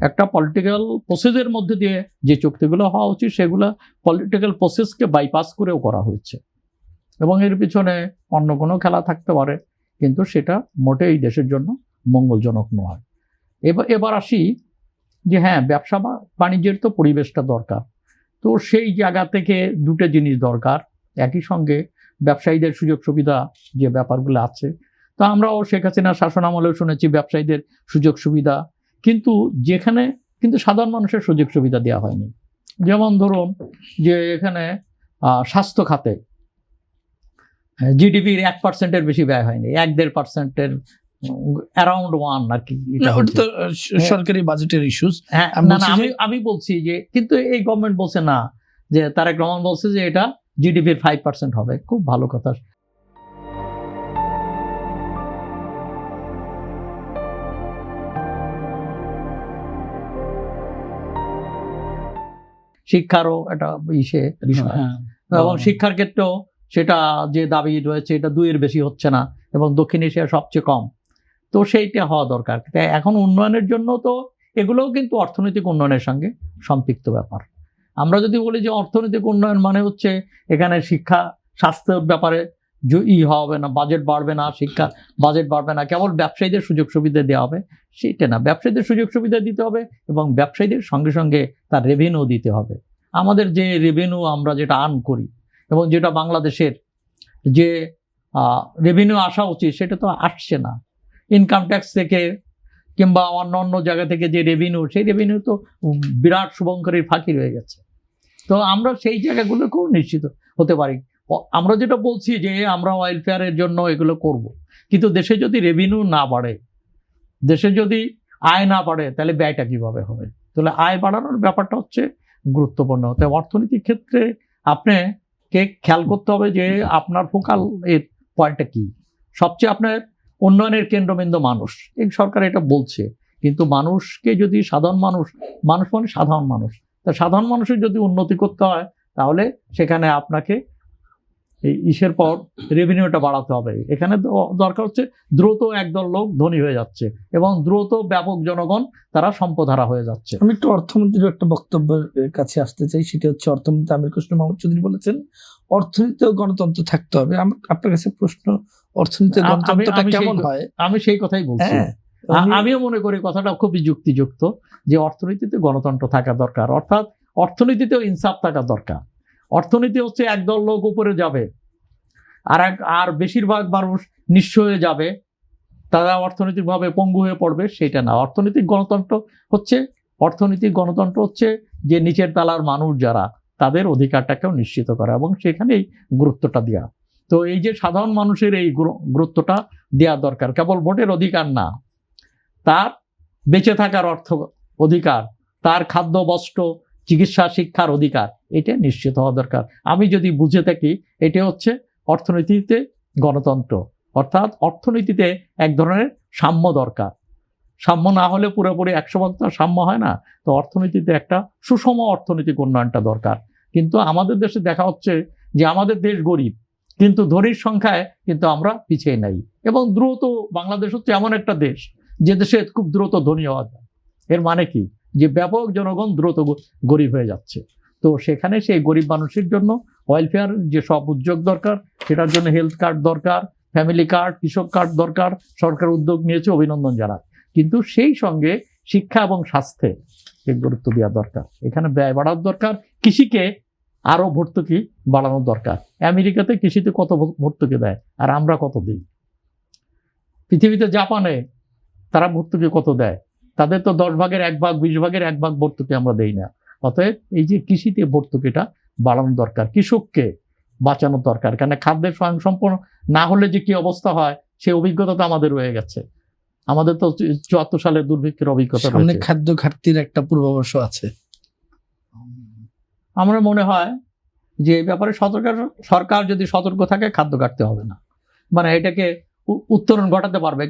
একটা পলিটিক্যাল প্রসেসের মধ্যে দিয়ে যে চুক্তিগুলো হওয়া উচিত সেগুলো পলিটিক্যাল প্রসেসকে বাইপাস করেও করা হয়েছে, এবং এর পিছনে অন্য কোনো খেলা থাকতে পারে, কিন্তু সেটা মোটেই দেশের জন্য মঙ্গলজনক নয়। এবার আসি যে হ্যাঁ, ব্যবসা বা বাণিজ্যের তো পরিবেশটা দরকার। তো সেই জায়গা থেকে দুটো জিনিস দরকার, একই সঙ্গে ব্যবসায়ীদের সুযোগ সুবিধা যে ব্যাপারগুলো আছে, তো আমরাও শেখ হাসিনার শাসন আমলেও শুনেছি ব্যবসায়ীদের সুযোগ সুবিধা, কিন্তু যেখানে কিন্তু সাধারণ মানুষের সুযোগ সুবিধা দেওয়া হয়নি। যেমন ধরুন যে এখানে স্বাস্থ্য খাতে জিডিপির 1% বেশি ব্যয় হয়নি, 1-1.5%, অ্যারাউন্ড 1 আর কি। সরকারি বাজেটের ইস্যুস। হ্যাঁ, আমি বলছি যে কিন্তু এই গভর্নমেন্ট বলছে না, যে তারেক রহমান বলছে যে এটা জিডিপির 5% হবে। খুব ভালো কথা। শিক্ষারও একটা বিষয়, এবং শিক্ষার ক্ষেত্রেও সেটা যে দাবি রয়েছে এটা 2-এর বেশি হচ্ছে না, এবং দক্ষিণ এশিয়া সবচেয়ে কম। তো সেইটা হওয়া দরকার। তাই এখন উন্নয়নের জন্য তো এগুলোও কিন্তু অর্থনৈতিক উন্নয়নের সঙ্গে সম্পৃক্ত ব্যাপার। আমরা যদি বলি যে অর্থনৈতিক উন্নয়ন মানে হচ্ছে এখানে শিক্ষা স্বাস্থ্যের ব্যাপারে হবে না, বাজেট বাড়বে না, শিক্ষা বাজেট বাড়বে না, কেবল ব্যবসায়ীদের সুযোগ সুবিধা দেওয়া হবে, সেটা না। ব্যবসায়ীদের সুযোগ সুবিধা দিতে হবে এবং ব্যবসায়ীদের সঙ্গে সঙ্গে তার রেভিনিউ দিতে হবে। আমাদের যে রেভিনিউ আমরা যেটা আর্ন করি এবং যেটা বাংলাদেশের যে রেভিনিউ আসা উচিত সেটা তো আসছে না। ইনকাম ট্যাক্স থেকে কিংবা অন্য অন্য জায়গা থেকে যে রেভিনিউ, সেই রেভিনিউ তো বিরাট শুভঙ্করীর ফাঁকি রয়ে গেছে। তো আমরা সেই জায়গাগুলোকেও নিশ্চিত হতে পারি। আমরা যেটা বলছি যে আমরা ওয়েলফেয়ারের জন্য এগুলো করব, কিন্তু দেশে যদি রেভিনিউ না বাড়ে, দেশে যদি আয় না বাড়ে, তাহলে ব্যয়টা কিভাবে হবে? তাহলে আয় বাড়ানোর ব্যাপারটা হচ্ছে গুরুত্বপূর্ণ। তাই অর্থনীতির ক্ষেত্রে আপনাকে খেয়াল করতে হবে যে আপনার ফোকাল এর পয়েন্টটা কি। সবচেয়ে আপনার উন্নয়নের কেন্দ্রবিন্দু মানুষ, এই সরকার এটা বলছে, কিন্তু মানুষকে যদি সাধারণ মানুষ মানে সাধারণ মানুষ, তা সাধারণ মানুষের যদি উন্নতি করতে হয় তাহলে সেখানে আপনাকে এই ইসের পর রেভিনিউটা বাড়াতে হবে। এখানে দরকার হচ্ছে দ্রুত একদল লোক ধনী হয়ে যাচ্ছে এবং দ্রুত ব্যাপক জনগণ তারা সম্পদহারা হয়ে যাচ্ছে। আমি একটু অর্থমন্ত্রীর একটা বক্তব্যের কাছে আসতে চাই। সেটা হচ্ছে অর্থমন্ত্রী আমির খসরু মাহমুদ চৌধুরী বলেছেন অর্থনীতি ও গণতন্ত্র থাকতে হবে। আপনার কাছে প্রশ্ন, অর্থনীতি গণতন্ত্রটা কেমন হয়? আমি সেই কথাই বলছি। আমিও মনে করি কথাটা খুবই যুক্তিযুক্ত যে অর্থনীতিতে গণতন্ত্র থাকা দরকার, অর্থাৎ অর্থনীতিতেও ইনসাফ থাকা দরকার। অর্থনীতি হচ্ছে একদল লোক উপরে যাবে আর বেশিরভাগ মানুষ নিঃস্ব হয়ে যাবে, তারা অর্থনৈতিকভাবে পঙ্গু হয়ে পড়বে, সেটা না। অর্থনৈতিক গণতন্ত্র হচ্ছে যে নিচের তলার মানুষ যারা, তাদের অধিকারটাকেও নিশ্চিত করা এবং সেখানেই গুরুত্বটা দেওয়া। তো এই যে সাধারণ মানুষের এই গুরুত্বটা দেওয়া দরকার, কেবল ভোটের অধিকার না, তার বেঁচে থাকার অধিকার, তার খাদ্য বস্ত্র চিকিৎসা শিক্ষার অধিকার, এটা নিশ্চিত হওয়া দরকার। আমি যদি বুঝে থাকি এটা হচ্ছে অর্থনীতিতে গণতন্ত্র, অর্থাৎ অর্থনীতিতে এক ধরনের সাম্য দরকার। সাম্য না হলে পুরোপুরি 100% সাম্য হয় না। তো অর্থনীতিতে একটা সুষম অর্থনৈতিক উন্নয়নটা দরকার। কিন্তু আমাদের দেশে দেখা হচ্ছে যে আমাদের দেশ গরিব, কিন্তু ধনীর সংখ্যায় কিন্তু আমরা পিছিয়ে নাই, এবং দ্রুত বাংলাদেশ হচ্ছে এমন একটা দেশ যে দেশে খুব দ্রুত ধনী হওয়া যায়। এর মানে কি? যে ব্যাপক জনগণ দ্রুত গরিব হয়ে যাচ্ছে। তো সেখানে সেই গরিব মানুষের জন্য ওয়েলফেয়ার যে সব উদ্যোগ দরকার, সেটার জন্য হেলথ কার্ড দরকার, ফ্যামিলি কার্ড, কৃষক কার্ড দরকার। সরকার উদ্যোগ নিয়েছে, অভিনন্দন জানায়, কিন্তু সেই সঙ্গে শিক্ষা এবং স্বাস্থ্যে গুরুত্ব দেওয়া দরকার। এখানে ব্যয় বাড়ার দরকার, কৃষিকে আরো ভর্তুকি বাড়ানোর দরকার। আমেরিকাতে কৃষিতে কত ভর্তুকি দেয় আর আমরা কত দিই? পৃথিবীতে জাপানে তারা ভর্তুকি কত দেয়? তাদের তো 10 ভাগের 1 ভাগ, 20 ভাগের 1 ভাগ ভর্তুকি আমরা দেই না। অতএব এই যে কৃষিতে ভর্তুকিটা বাড়ানো দরকার, কৃষককে বাঁচানো দরকার। কারণ খাদ্যের স্বয়ংসম্পূর্ণ না হলে যে কি অবস্থা হয় সে অভিজ্ঞতা তো আমাদের রয়ে গেছে। আমাদের তো 74 সালের দুর্ভিক্ষের অভিজ্ঞতা রয়েছে। সামনে খাদ্য ঘাটতির একটা পূর্বাভাস আছে। আমার মনে হয় যে এই ব্যাপারে সরকার যদি সতর্ক থাকে, খাদ্য ঘাটতি হবে না, মানে এটাকে উত্তরণ ঘটাতে পারবে।